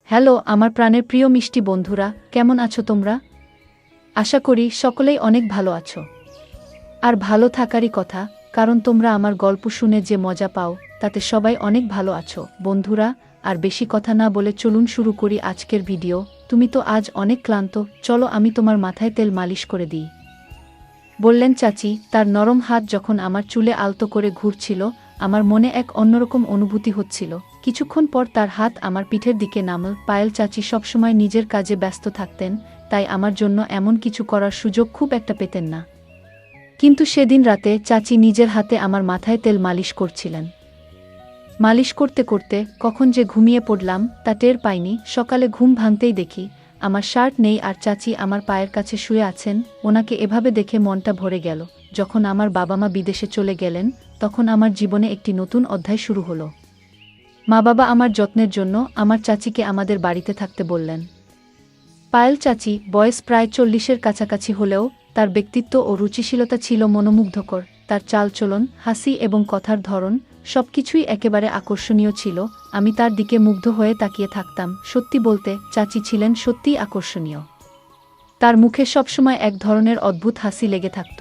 Hello আমার প্রাণের প্রিয় মিষ্টি বন্ধুরা, কেমন আছো তোমরা? আশা করি সকলেই অনেক ভালো আছো। আর ভালো থাকারই কথা, কারণ তোমরা আমার গল্প শুনে যে মজা পাও তাতে সবাই অনেক ভালো আছো। বন্ধুরা, আর বেশি কথা না বলে চলুন শুরু করি আজকের ভিডিও। তুমি তো আজ অনেক ক্লান্ত, চলো আমি তোমার মাথায় তেল মালিশ করে দিই, বললেন চাচি। তার নরম হাত যখন আমার চুলে আলতো করে ঘুরছিল, আমার মনে এক অন্যরকম অনুভূতি হচ্ছিল। কিছুক্ষণ পর তার হাত আমার পিঠের দিকে নামল। পায়েল চাচি সবসময় নিজের কাজে ব্যস্ত থাকতেন, তাই আমার জন্য এমন কিছু করার সুযোগ খুব একটা পেতেন না। কিন্তু সেদিন রাতে চাচি নিজের হাতে আমার মাথায় তেল মালিশ করছিলেন। মালিশ করতে করতে কখন যে ঘুমিয়ে পড়লাম তা টের পাইনি। সকালে ঘুম ভাঙতেই দেখি আমার শার্ট নেই আর চাচি আমার পায়ের কাছে শুয়ে আছেন। ওনাকে এভাবে দেখে মনটা ভরে গেল। যখন আমার বাবা মা বিদেশে চলে গেলেন, তখন আমার জীবনে একটি নতুন অধ্যায় শুরু হলো। মা বাবা আমার যত্নের জন্য আমার চাচিকে আমাদের বাড়িতে থাকতে বললেন। পায়েল চাচি বয়স প্রায় 40-এর কাছাকাছি হলেও তার ব্যক্তিত্ব ও রুচিশীলতা ছিল মনোমুগ্ধকর। তার চালচলন, হাসি এবং কথার ধরন সবকিছুই একেবারে আকর্ষণীয় ছিল। আমি তার দিকে মুগ্ধ হয়ে তাকিয়ে থাকতাম। সত্যি বলতে চাচি ছিলেন সত্যিই আকর্ষণীয়। তার মুখে সবসময় এক ধরনের অদ্ভুত হাসি লেগে থাকত।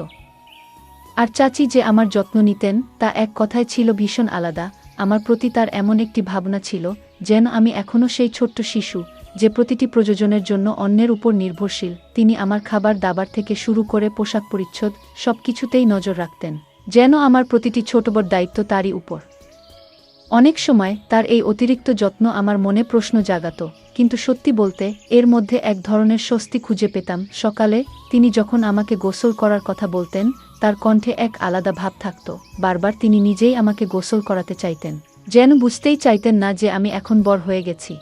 আর চাচি যে আমার যত্ন নিতেন তা এক কথায় ছিল ভীষণ আলাদা। আমার প্রতি তার এমন একটি ভাবনা ছিল যেন আমি এখনও সেই ছোট্ট শিশু যে প্রতিটি প্রয়োজনের জন্য অন্যের উপর নির্ভরশীল। তিনি আমার খাবার দাবার থেকে শুরু করে পোশাক পরিচ্ছদ সবকিছুতেই নজর রাখতেন, যেন আমার প্রতিটি ছোট বড় দায়িত্ব তারই উপর। অনেক সময় তার এই অতিরিক্ত যত্ন আমার মনে প্রশ্ন জাগাত, কিন্তু সত্যি বলতে এর মধ্যে এক ধরনের স্বস্তি খুঁজে পেতাম। সকালে তিনি যখন আমাকে গোসল করার কথা বলতেন, তার কণ্ঠে এক আলাদা ভাব থাকত। বারবার তিনি নিজেই আমাকে গোসল করাতে চাইতেন, যেন বুঝতেই চাইতেন না যে আমি এখন বড় হয়ে গেছি।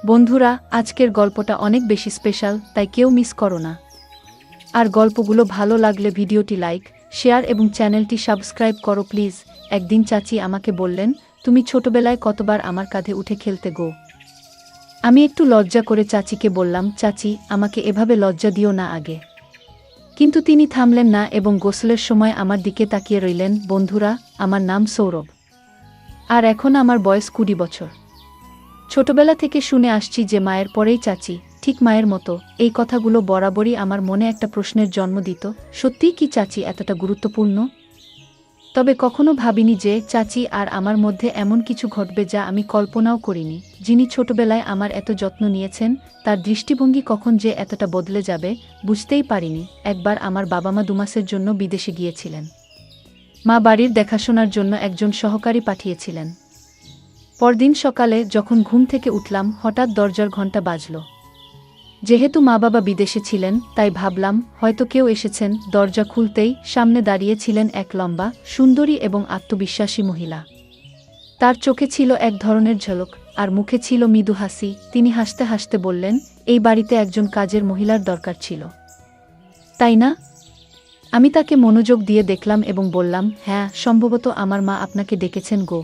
বন্ধুরা, আজকের গল্পটা অনেক বেশি স্পেশাল, তাই কেউ মিস করো না। আর গল্পগুলো ভালো লাগলে ভিডিওটি লাইক, শেয়ার এবং চ্যানেলটি সাবস্ক্রাইব করো প্লিজ। একদিন চাচি আমাকে বললেন, তুমি ছোটবেলায় কতবার আমার কাঁধে উঠে খেলতে গো। আমি একটু লজ্জা করে চাচিকে বললাম, চাচি আমাকে এভাবে লজ্জা দিও না আগে। কিন্তু তিনি থামলেন না এবং গোসলের সময় আমার দিকে তাকিয়ে রইলেন। বন্ধুরা, আমার নাম সৌরভ, আর এখন আমার বয়স 20 বছর। ছোটবেলা থেকে শুনে আসছি যে মায়ের পরেই চাচি, ঠিক মায়ের মতো। এই কথাগুলো বরাবরই আমার মনে একটা প্রশ্নের জন্ম দিত, সত্যিই কি চাচি এতটা গুরুত্বপূর্ণ? তবে কখনো ভাবিনি যে চাচি আর আমার মধ্যে এমন কিছু ঘটবে যা আমি কল্পনাও করিনি। যিনি ছোটবেলায় আমার এত যত্ন নিয়েছেন, তার দৃষ্টিভঙ্গি কখন যে এতটা বদলে যাবে বুঝতেই পারিনি। একবার আমার বাবা মা 2 মাসের জন্য বিদেশে গিয়েছিলেন। মা বাড়ির দেখাশোনার জন্য একজন সহকারী পাঠিয়েছিলেন। পরদিন সকালে যখন ঘুম থেকে উঠলাম, হঠাৎ দরজার ঘণ্টা বাজল। যেহেতু মা বাবা বিদেশে ছিলেন, তাই ভাবলাম হয়তো কেউ এসেছেন। দরজা খুলতেই সামনে দাঁড়িয়ে ছিলেন এক লম্বা, সুন্দরী এবং আত্মবিশ্বাসী মহিলা। তার চোখে ছিল এক ধরনের ঝলক আর মুখে ছিল মৃদু হাসি। তিনি হাসতে হাসতে বললেন, এই বাড়িতে একজন কাজের মহিলার দরকার ছিল, তাই না? আমি তাকে মনোযোগ দিয়ে দেখলাম এবং বললাম, হ্যাঁ, সম্ভবত আমার মা আপনাকে ডেকেছেন গো।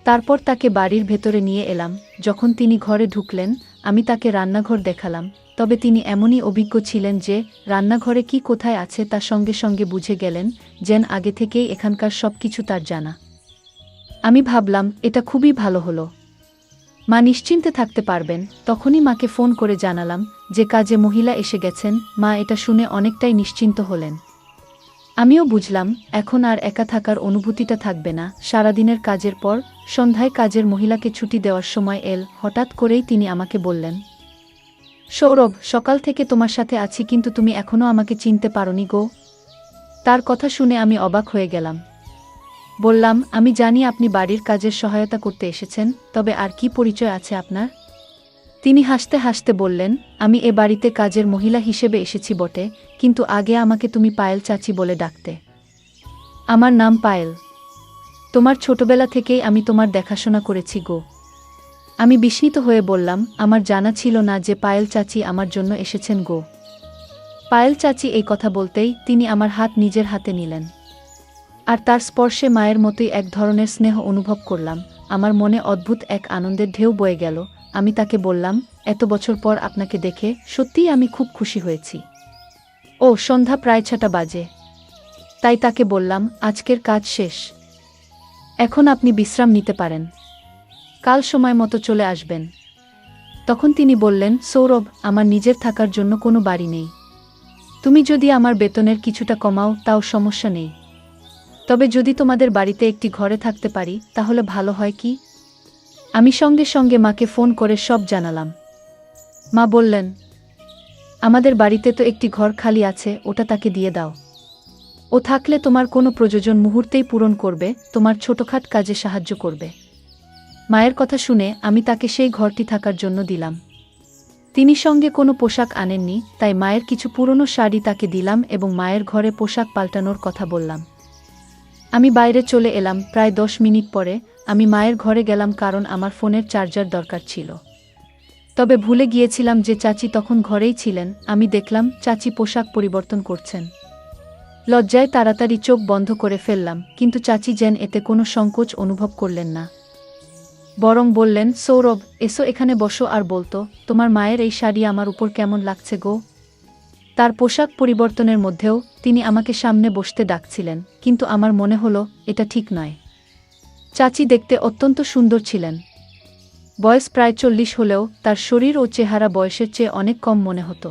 তারপর তাকে বাড়ির ভেতরে নিয়ে এলাম। যখন তিনি ঘরে ঢুকলেন, আমি তাকে রান্নাঘর দেখালাম। তবে তিনি এমনই অভিজ্ঞ ছিলেন যে রান্নাঘরে কি কোথায় আছে তা সঙ্গে সঙ্গে বুঝে গেলেন, যেন আগে থেকেই এখানকার সবকিছু তার জানা। আমি ভাবলাম এটা খুবই ভালো হলো, মা নিশ্চিন্তে থাকতে পারবেন। তখনই মাকে ফোন করে জানালাম যে কাজে মহিলা এসে গেছেন। মা এটা শুনে অনেকটাই নিশ্চিন্ত হলেন। আমিও বুঝলাম এখন আর একা থাকার অনুভূতিটা থাকবে না। সারাদিনের কাজের পর সন্ধ্যায় কাজের মহিলাকে ছুটি দেওয়ার সময় এল। হঠাৎ করেই তিনি আমাকে বললেন, সৌরভ, সকাল থেকে তোমার সাথে আছি কিন্তু তুমি এখনও আমাকে চিনতে পারোনি গো। তার কথা শুনে আমি অবাক হয়ে গেলাম। বললাম, আমি জানি আপনি বাড়ির কাজের সহায়তা করতে এসেছেন, তবে আর কি পরিচয় আছে আপনার? তিনি হাসতে হাসতে বললেন, আমি এ বাড়িতে কাজের মহিলা হিসেবে এসেছি বটে, কিন্তু আগে আমাকে তুমি পায়েল চাচি বলে ডাকতে। আমার নাম পায়েল। তোমার ছোটবেলা থেকেই আমি তোমার দেখাশোনা করেছি গো। আমি বিস্মিত হয়ে বললাম, আমার জানা ছিল না যে পায়েল চাচি আমার জন্য এসেছেন গো। পায়েল চাচি এই কথা বলতেই তিনি আমার হাত নিজের হাতে নিলেন, আর তার স্পর্শে মায়ের মতোই এক ধরনের স্নেহ অনুভব করলাম। আমার মনে অদ্ভুত এক আনন্দের ঢেউ বয়ে গেল। আমি তাকে বললাম, এত বছর পর আপনাকে দেখে সত্যিই আমি খুব খুশি হয়েছি। ও সন্ধ্যা প্রায় 6টা বাজে, তাই তাকে বললাম, আজকের কাজ শেষ, এখন আপনি বিশ্রাম নিতে পারেন, কাল সময় মতো চলে আসবেন। তখন তিনি বললেন, সৌরভ, আমার নিজের থাকার জন্য কোনো বাড়ি নেই। তুমি যদি আমার বেতনের কিছুটা কমাও তাও সমস্যা নেই, তবে যদি তোমাদের বাড়িতে একটি ঘরে থাকতে পারি তাহলে ভালো হয় কি? আমি সঙ্গে সঙ্গে মাকে ফোন করে সব জানালাম। মা বললেন, আমাদের বাড়িতে তো একটি ঘর খালি আছে, ওটা তাকে দিয়ে দাও। ও থাকলে তোমার কোনো প্রয়োজন মুহূর্তেই পূরণ করবে, তোমার ছোটখাট কাজে সাহায্য করবে। মায়ের কথা শুনে আমি তাকে সেই ঘরটি থাকার জন্য দিলাম। তিনি সঙ্গে কোনো পোশাক আনেননি, তাই মায়ের কিছু পুরনো শাড়ি তাকে দিলাম এবং মায়ের ঘরে পোশাক পাল্টানোর কথা বললাম। আমি বাইরে চলে এলাম। প্রায় 10 মিনিট পরে আমি মায়ের ঘরে গেলাম, কারণ আমার ফোনের চার্জার দরকার ছিল। তবে ভুলে গিয়েছিলাম যে চাচি তখন ঘরেই ছিলেন। আমি দেখলাম চাচি পোশাক পরিবর্তন করছেন। লজ্জায় তাড়াতাড়ি চোখ বন্ধ করে ফেললাম, কিন্তু চাচি যেন এতে কোনো সংকোচ অনুভব করলেন না, বরং বললেন, সৌরভ, এসো এখানে বসো আর বলতো, তোমার মায়ের এই শাড়ি আমার উপর কেমন লাগছে গো? তার পোশাক পরিবর্তনের মধ্যেও তিনি আমাকে সামনে বসতে ডাকছিলেন, কিন্তু আমার মনে হলো এটা ঠিক নয়। চাচি দেখতে অত্যন্ত সুন্দর ছিলেন। বয়স প্রায় 40 হলেও তার শরীর ও চেহারা বয়সের চেয়ে অনেক কম মনে হতো।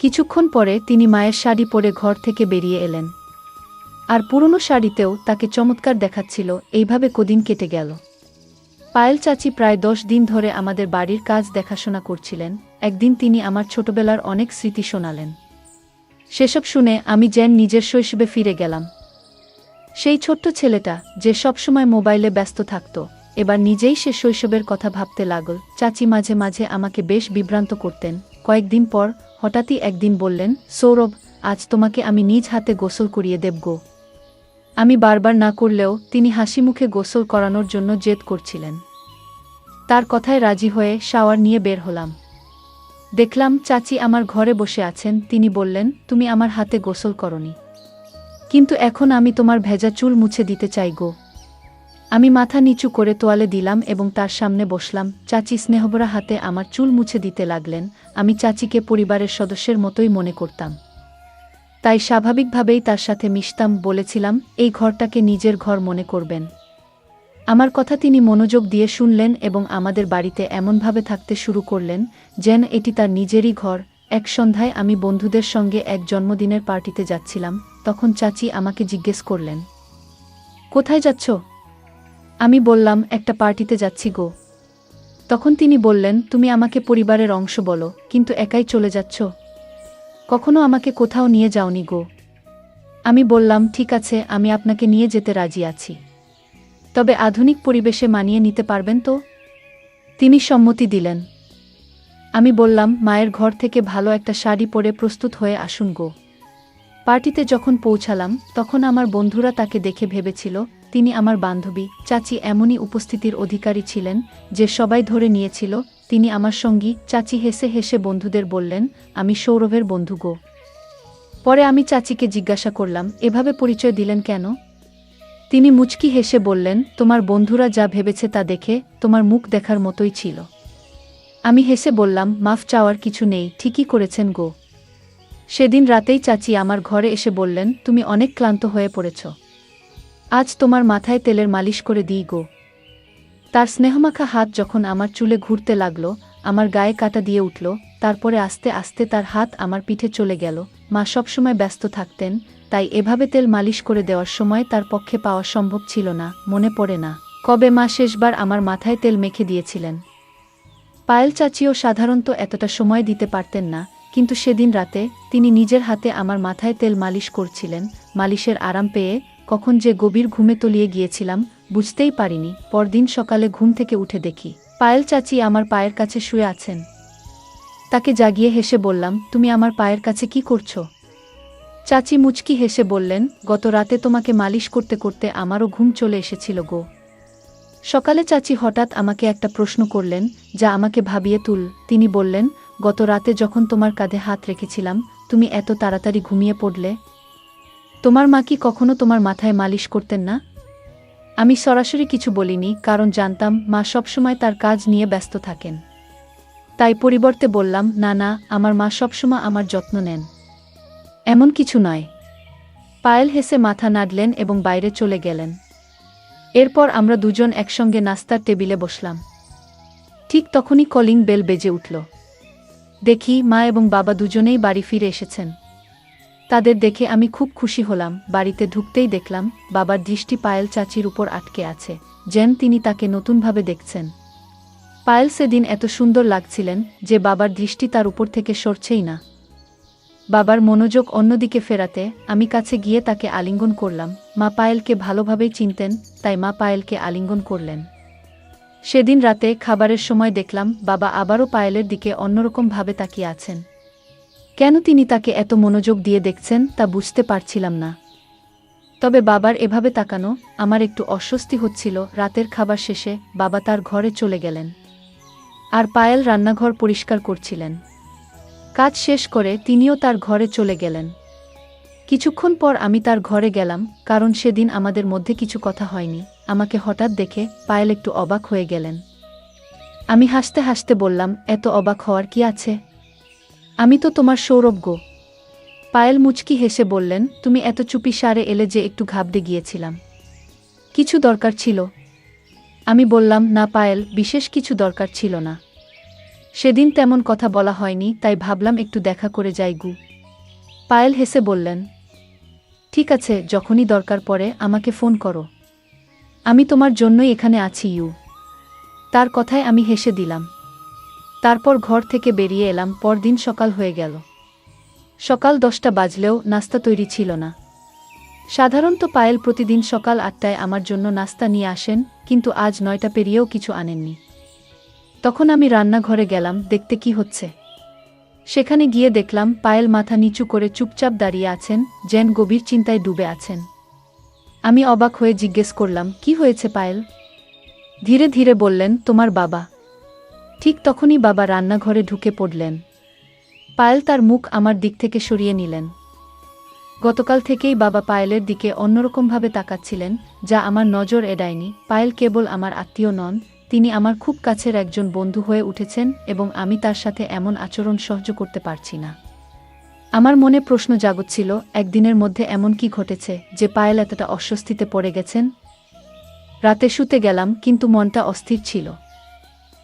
কিছুক্ষণ পরে তিনি মায়ের শাড়ি পরে ঘর থেকে বেরিয়ে এলেন। আর পুরনো শাড়িতেও তাকে চমৎকার দেখাচ্ছিল। এইভাবে কদিন কেটে গেল। পায়েল চাচি প্রায় 10 দিন ধরে আমাদের বাড়ির কাজ দেখাশোনা করছিলেন। একদিন তিনি আমার ছোটবেলার অনেক স্মৃতি শোনালেন। সেসব শুনে আমি যেন নিজের শৈশবে ফিরে গেলাম। সেই ছোট্ট ছেলেটা যে সবসময় মোবাইলে ব্যস্ত থাকত, এবার নিজেই সে শৈশবের কথা ভাবতে লাগল। চাচি মাঝে মাঝে আমাকে বেশ বিভ্রান্ত করতেন। কয়েকদিন পর হঠাৎই একদিন বললেন, সৌরভ, আজ তোমাকে আমি নিজ হাতে গোসল করিয়ে দেব গো। আমি বারবার না করলেও তিনি হাসি মুখে গোসল করানোর জন্য জেদ করছিলেন। তার কথায় রাজি হয়ে শাওয়ার নিয়ে বের হলাম। দেখলাম চাচি আমার ঘরে বসে আছেন। তিনি বললেন, তুমি আমার হাতে গোসল করনি, কিন্তু এখন আমি তোমার ভেজা চুল মুছে দিতে চাই গো। আমি মাথা নিচু করে তোয়ালে দিলাম এবং তার সামনে বসলাম। চাচি স্নেহভরা হাতে আমার চুল মুছে দিতে লাগলেন। আমি চাচিকে পরিবারের সদস্যের মতোই মনে করতাম, তাই স্বাভাবিকভাবেই তার সাথে মিশতাম। বলেছিলাম, এই ঘরটাকে নিজের ঘর মনে করবেন। আমার কথা তিনি মনোযোগ দিয়ে শুনলেন এবং আমাদের বাড়িতে এমনভাবে থাকতে শুরু করলেন যেন এটি তার নিজেরই ঘর। এক সন্ধ্যায় আমি বন্ধুদের সঙ্গে এক জন্মদিনের পার্টিতে যাচ্ছিলাম। তখন চাচি আমাকে জিজ্ঞেস করলেন, কোথায় যাচ্ছ? আমি বললাম, একটা পার্টিতে যাচ্ছি গো। তখন তিনি বললেন, তুমি আমাকে পরিবারের অংশ বলো, কিন্তু একাই চলে যাচ্ছ, কখনো আমাকে কোথাও নিয়ে যাওনি গো। আমি বললাম, ঠিক আছে, আমি আপনাকে নিয়ে যেতে রাজি আছি, তবে আধুনিক পরিবেশে মানিয়ে নিতে পারবেন তো? তিনি সম্মতি দিলেন। আমি বললাম, মায়ের ঘর থেকে ভালো একটা শাড়ি পরে প্রস্তুত হয়ে আসুন গো। পার্টিতে যখন পৌঁছালাম তখন আমার বন্ধুরা তাকে দেখে ভেবেছিল তিনি আমার বান্ধবী। চাচি এমনই উপস্থিতির অধিকারী ছিলেন যে সবাই ধরে নিয়েছিল তিনি আমার সঙ্গী। চাচি হেসে হেসে বন্ধুদের বললেন, আমি সৌরভের বন্ধু গো। পরে আমি চাচিকে জিজ্ঞাসা করলাম, এভাবে পরিচয় দিলেন কেন? তিনি মুচকি হেসে বললেন, তোমার বন্ধুরা যা ভেবেছে তা দেখে তোমার মুখ দেখার মতোই ছিল। আমি হেসে বললাম, মাফ চাওয়ার কিছু নেই, ঠিকই করেছেন গো। সেদিন রাতেই চাচি আমার ঘরে এসে বললেন, তুমি অনেক ক্লান্ত হয়ে পড়েছ, আজ তোমার মাথায় তেলের মালিশ করে দিই গো। তার স্নেহমাখা হাত যখন আমার চুলে ঘুরতে লাগলো, আমার গায়ে কাটা দিয়ে উঠল। তারপরে আস্তে আস্তে তার হাত আমার পিঠে চলে গেল। মা সবসময় ব্যস্ত থাকতেন, তাই এভাবে তেল মালিশ করে দেওয়ার সময় তার পক্ষে পাওয়া সম্ভব ছিল না। মনে পড়ে না কবে মা শেষবার আমার মাথায় তেল মেখে দিয়েছিলেন। পায়েল চাচিও সাধারণত এতটা সময় দিতে পারতেন না, কিন্তু সেদিন রাতে তিনি নিজের হাতে আমার মাথায় তেল মালিশ করছিলেন। মালিশের আরাম পেয়ে কখন যে গভীর ঘুমে তলিয়ে গিয়েছিলাম বুঝতেই পারিনি। পরদিন সকালে ঘুম থেকে উঠে দেখি পায়েল চাচি আমার পায়ের কাছে শুয়ে আছেন। তাকে জাগিয়ে হেসে বললাম, তুমি আমার পায়ের কাছে কি করছো? চাচি মুচকি হেসে বললেন, গত রাতে তোমাকে মালিশ করতে করতে আমারও ঘুম চলে এসেছিল গো। সকালে চাচি হঠাৎ আমাকে একটা প্রশ্ন করলেন যা আমাকে ভাবিয়ে তুল। তিনি বললেন, গত রাতে যখন তোমার কাঁধে হাত রেখেছিলাম তুমি এত তাড়াতাড়ি ঘুমিয়ে পড়লে, তোমার মা কি কখনো তোমার মাথায় মালিশ করতেন না? আমি সরাসরি কিছু বলিনি, কারণ জানতাম মা সবসময় তার কাজ নিয়ে ব্যস্ত থাকেন। তাই পরিবর্তে বললাম, না না, আমার মা সবসময় আমার যত্ন নেন, এমন কিছু নয়। পায়েল হেসে মাথা নাড়লেন এবং বাইরে চলে গেলেন। এরপর আমরা দুজন একসঙ্গে নাস্তার টেবিলে বসলাম। ঠিক তখনই কলিং বেল বেজে উঠল। দেখি মা এবং বাবা দুজনেই বাড়ি ফিরে এসেছেন। তাদের দেখে আমি খুব খুশি হলাম। বাড়িতে ঢুকতেই দেখলাম বাবার দৃষ্টি পায়েল চাচির উপর আটকে আছে, যেন তিনি তাকে নতুনভাবে দেখছেন। পায়েল সেদিন এত সুন্দর লাগছিলেন যে বাবার দৃষ্টি তার উপর থেকে সরছেই না। বাবার মনোযোগ অন্যদিকে ফেরাতে আমি কাছে গিয়ে তাকে আলিঙ্গন করলাম। মা পায়েলকে ভালোভাবেই চিনতেন, তাই মা পায়েলকে আলিঙ্গন করলেন। সেদিন রাতে খাবারের সময় দেখলাম বাবা আবারও পায়েলের দিকে অন্যরকমভাবে তাকিয়ে আছেন। কেন তিনি তাকে এত মনোযোগ দিয়ে দেখছেন তা বুঝতে পারছিলাম না। তবে বাবার এভাবে তাকানো আমার একটু অস্বস্তি হচ্ছিল। রাতের খাবার শেষে বাবা তার ঘরে চলে গেলেন, আর পায়েল রান্নাঘর পরিষ্কার করছিলেন। কাজ শেষ করে তিনিও তার ঘরে চলে গেলেন। কিছুক্ষণ পর আমি তার ঘরে গেলাম, কারণ সেদিন আমাদের মধ্যে কিছু কথা হয়নি। আমাকে হঠাৎ দেখে পায়েল একটু অবাক হয়ে গেলেন। আমি হাসতে হাসতে বললাম, এত অবাক হওয়ার কি আছে? আমি তো তোমার সৌরভ গো। পায়েল মুচকি হেসে বললেন, তুমি এত চুপি সারে এলে যে একটু ঘাবড়ে গিয়েছিলাম। কিছু দরকার ছিল? আমি বললাম, না পায়েল, বিশেষ কিছু দরকার ছিল না। সেদিন তেমন কথা বলা হয়নি, তাই ভাবলাম একটু দেখা করে যাই গু। পায়েল হেসে বললেন, ঠিক আছে, যখনই দরকার পড়ে আমাকে ফোন করো। আমি তোমার জন্যই এখানে আছি ইউ। তার কথায় আমি হেসে দিলাম। তারপর ঘর থেকে বেরিয়ে এলাম। পরদিন সকাল হয়ে গেল। সকাল 10টা বাজলেও নাস্তা তৈরি ছিল না। সাধারণত পায়েল প্রতিদিন সকাল 8টায় আমার জন্য নাস্তা নিয়ে আসেন, কিন্তু আজ 9টা পেরিয়েও কিছু আনেননি। তখন আমি রান্নাঘরে গেলাম দেখতে কি হচ্ছে। সেখানে গিয়ে দেখলাম পায়েল মাথা নিচু করে চুপচাপ দাঁড়িয়ে আছেন, যেন গভীর চিন্তায় ডুবে আছেন। আমি অবাক হয়ে জিজ্ঞেস করলাম, কি হয়েছে পায়েল? ধীরে ধীরে বললেন, তোমার বাবা। ঠিক তখনই বাবা রান্নাঘরে ঢুকে পড়লেন। পায়েল তার মুখ আমার দিক থেকে সরিয়ে নিলেন। গতকাল থেকেই বাবা পায়েলের দিকে অন্যরকমভাবে তাকাচ্ছিলেন, যা আমার নজর এড়ায়নি। পায়েল কেবল আমার আত্মীয় নন, তিনি আমার খুব কাছের একজন বন্ধু হয়ে উঠেছেন, এবং আমি তার সাথে এমন আচরণ সহ্য করতে পারছি না। আমার মনে প্রশ্ন জাগছিল, একদিনের মধ্যে এমন কি ঘটেছে যে পায়েল এতটা অস্বস্তিতে পড়ে গেছেন? রাতে শুতে গেলাম, কিন্তু মনটা অস্থির ছিল।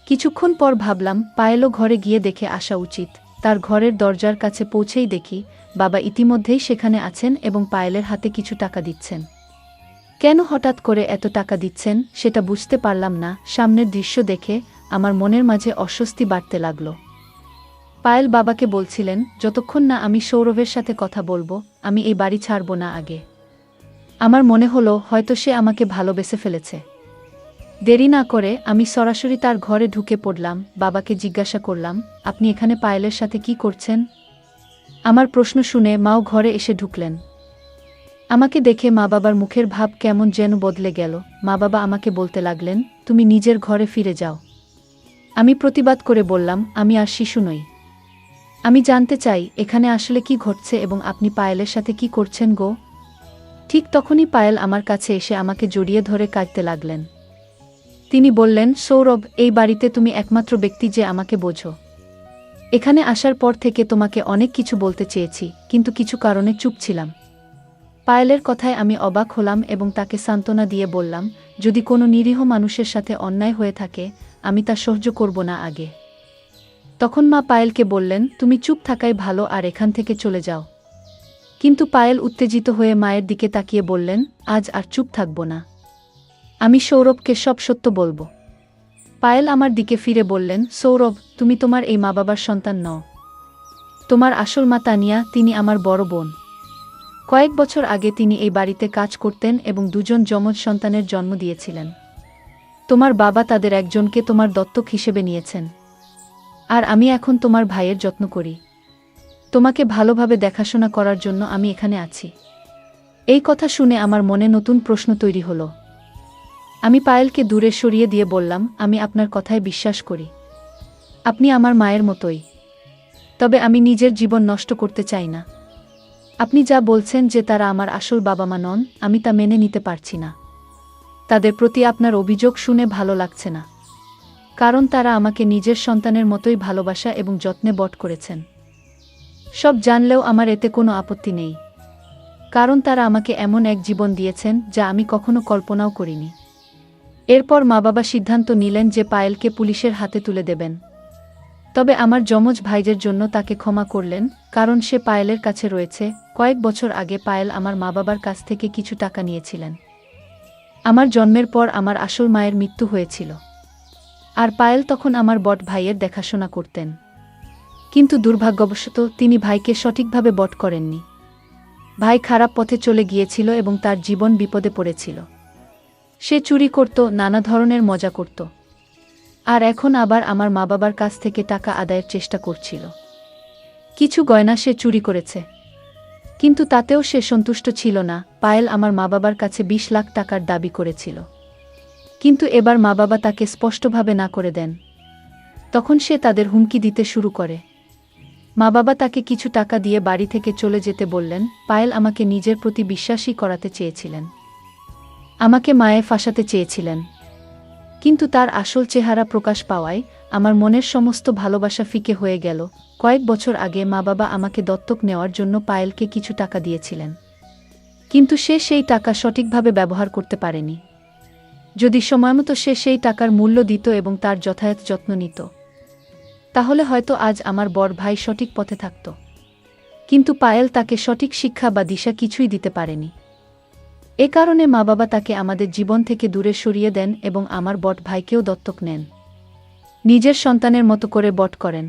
কিছুক্ষণ পর ভাবলাম পায়েলও ঘরে গিয়ে দেখে আসা উচিত। তার ঘরের দরজার কাছে পৌঁছেই দেখি বাবা ইতিমধ্যেই সেখানে আছেন এবং পায়েলের হাতে কিছু টাকা দিচ্ছেন। কেন হঠাৎ করে এত টাকা দিচ্ছেন সেটা বুঝতে পারলাম না। সামনের দৃশ্য দেখে আমার মনের মাঝে অস্বস্তি বাড়তে লাগল। পায়েল বাবাকে বলছিলেন, যতক্ষণ না আমি সৌরভের সাথে কথা বলবো আমি এই বাড়ি ছাড়ব না আগে। আমার মনে হলো হয়তো সে আমাকে ভালোবেসে ফেলেছে। দেরি না করে আমি সরাসরি তার ঘরে ঢুকে পড়লাম। বাবাকে জিজ্ঞাসা করলাম, আপনি এখানে পায়েলের সাথে কি করছেন? আমার প্রশ্ন শুনে মাও ঘরে এসে ঢুকলেন। আমাকে দেখে মা বাবার মুখের ভাব কেমন যেন বদলে গেল। মা বাবা আমাকে বলতে লাগলেন, তুমি নিজের ঘরে ফিরে যাও। আমি প্রতিবাদ করে বললাম, আমি আর শিশু নই। আমি জানতে চাই এখানে আসলে কি ঘটছে এবং আপনি পায়েলের সাথে কি করছেন গো। ঠিক তখনই পায়েল আমার কাছে এসে আমাকে জড়িয়ে ধরে কাঁদতে লাগলেন। তিনি বললেন, সৌরভ, এই বাড়িতে তুমি একমাত্র ব্যক্তি যে আমাকে বোঝো। এখানে আসার পর থেকে তোমাকে অনেক কিছু বলতে চেয়েছি, কিন্তু কিছু কারণে চুপ ছিলাম। পায়েলের কথায় আমি অবাক হলাম এবং তাকে সান্ত্বনা দিয়ে বললাম, যদি কোনো নিরীহ মানুষের সাথে অন্যায় হয়ে থাকে আমি তা সহ্য করব না আগে। তখন মা পায়েলকে বললেন, তুমি চুপ থাকাই ভালো আর এখান থেকে চলে যাও। কিন্তু পায়েল উত্তেজিত হয়ে মায়ের দিকে তাকিয়ে বললেন, আজ আর চুপ থাকব না। আমি সৌরভকে সব সত্য বলবো। পায়েল আমার দিকে ফিরে বললেন, সৌরভ, তুমি তোমার এই মা বাবার সন্তান নও। তোমার আসল মা তানিয়া, তিনি আমার বড় বোন। কয়েক বছর আগে তিনি এই বাড়িতে কাজ করতেন এবং দুজন যমজ সন্তানের জন্ম দিয়েছিলেন। তোমার বাবা তাদের একজনকে তোমার দত্তক হিসেবে নিয়েছেন, আর আমি এখন তোমার ভাইয়ের যত্ন করি। তোমাকে ভালোভাবে দেখাশোনা করার জন্য আমি এখানে আছি। এই কথা শুনে আমার মনে নতুন প্রশ্ন তৈরি হলো। আমি পায়েলকে দূরে সরিয়ে দিয়ে বললাম, আমি আপনার কথায় বিশ্বাস করি। আপনি আমার মায়ের মতোই। তবে আমি নিজের জীবন নষ্ট করতে চাই না। আপনি যা বলছেন যে তারা আমার আসল বাবা মা নন, আমি তা মেনে নিতে পারছি না। তাদের প্রতি আপনার অভিযোগ শুনে ভালো লাগছে না, কারণ তারা আমাকে নিজের সন্তানের মতোই ভালোবাসা এবং যত্নে বড় করেছেন। সব জানলেও আমার এতে কোনো আপত্তি নেই, কারণ তারা আমাকে এমন এক জীবন দিয়েছেন যা আমি কখনো কল্পনাও করিনি। এরপর মা বাবা সিদ্ধান্ত নিলেন যে পায়েলকে পুলিশের হাতে তুলে দেবেন। তবে আমার যমজ ভাইদের জন্য তাকে ক্ষমা করলেন, কারণ সে পায়েলের কাছে রয়েছে। কয়েক বছর আগে পায়েল আমার মা বাবার কাছ থেকে কিছু টাকা নিয়েছিলেন। আমার জন্মের পর আমার আসল মায়ের মৃত্যু হয়েছিল, আর পায়েল তখন আমার বট ভাইয়ের দেখাশোনা করতেন। কিন্তু দুর্ভাগ্যবশত তিনি ভাইকে সঠিকভাবে বট করেননি। ভাই খারাপ পথে চলে গিয়েছিল এবং তার জীবন বিপদে পড়েছিল। সে চুরি করত, নানা ধরনের মজা করত, আর এখন আবার আমার মা বাবার কাছ থেকে টাকা আদায়ের চেষ্টা করছিল। কিছু গয়না সে চুরি করেছে, কিন্তু তাতেও সে সন্তুষ্ট ছিল না। পায়েল আমার মা বাবার কাছে 20 লাখ টাকার দাবি করেছিল, কিন্তু এবার মা বাবা তাকে স্পষ্টভাবে না করে দেন। তখন সে তাদের হুমকি দিতে শুরু করে। মা বাবা তাকে কিছু টাকা দিয়ে বাড়ি থেকে চলে যেতে বললেন। পায়েল আমাকে নিজের প্রতি বিশ্বাসী করাতে চেয়েছিলেন, আমাকে মায়ে ফাঁসাতে চেয়েছিলেন, কিন্তু তার আসল চেহারা প্রকাশ পাওয়ায় আমার মনের সমস্ত ভালোবাসা ফিকে হয়ে গেল। কয়েক বছর আগে মা বাবা আমাকে দত্তক নেওয়ার জন্য পায়েলকে কিছু টাকা দিয়েছিলেন, কিন্তু সে সেই টাকা সঠিকভাবে ব্যবহার করতে পারেনি। যদি সময়মতো সে সেই টাকার মূল্য দিত এবং তার যথাযথ যত্ন নিত, তাহলে হয়তো আজ আমার বড় ভাই সঠিক পথে থাকত। কিন্তু পায়েল তাকে সঠিক শিক্ষা বা দিশা কিছুই দিতে পারেনি। এ কারণে মা বাবা তাকে আমাদের জীবন থেকে দূরে সরিয়ে দেন এবং আমার বট ভাইকেও দত্তক নেন, নিজের সন্তানের মতো করে বট করেন।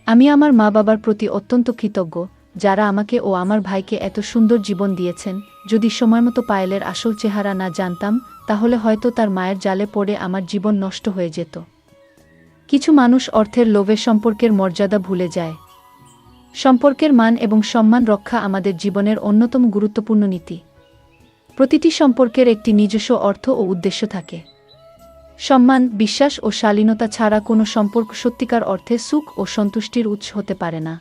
আমি আমার মা বাবার প্রতি অত্যন্ত কৃতজ্ঞ, যারা আমাকে ও আমার ভাইকে এত সুন্দর জীবন দিয়েছেন। যদি সময়মতো পায়েলের আসল চেহারা না জানতাম, তাহলে হয়তো তার মায়ের জালে পড়ে আমার জীবন নষ্ট হয়ে যেত। কিছু মানুষ অর্থের লোভে সম্পর্কের মর্যাদা ভুলে যায়। সম্পর্কের মান এবং সম্মান রক্ষা আমাদের জীবনের অন্যতম গুরুত্বপূর্ণ নীতি। প্রতিটি সম্পর্কের একটি নিজস্ব অর্থ ও উদ্দেশ্য থাকে। সম্মান, বিশ্বাস ও শালীনতা ছাড়া কোনো সম্পর্ক সত্যিকার অর্থে সুখ ও সন্তুষ্টির উৎস হতে পারে না।